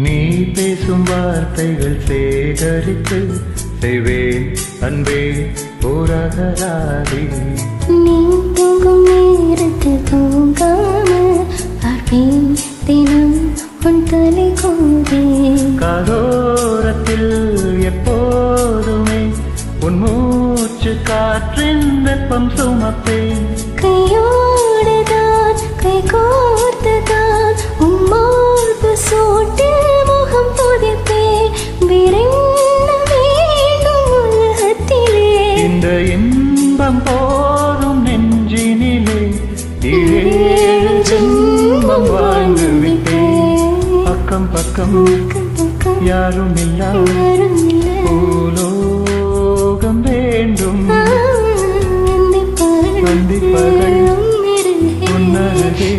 நீ பேசும் வார்த்தைகள் சேகரித்து செய்வேன் அன்பே போராடாதே. நீ தூங்கும் நேரத்தில் தூங்காமல் பார்ப்பேன் தினம் உன் தலை கூதே. காதோரத்தில் எப்போதுமே உன் மூச்சு காற்றின் வெப்பம் சுமப்பேன். கையோடுதான் கை கோர்த்துதான் உம்மார்பு சூட்டில் முகம் புதைப்பேன். விரைந்த வேண்டும் உலகத்திலே இந்த இன்பம் போரும் நெஞ்சினிலே ஏழு ஜென்மம் வாழ்ந்து விட்டேன். பக்கம் பக்கம் யாரும் இல்லா பூலோகம் வேண்டும். அந்திப்பகல் உன்னருகே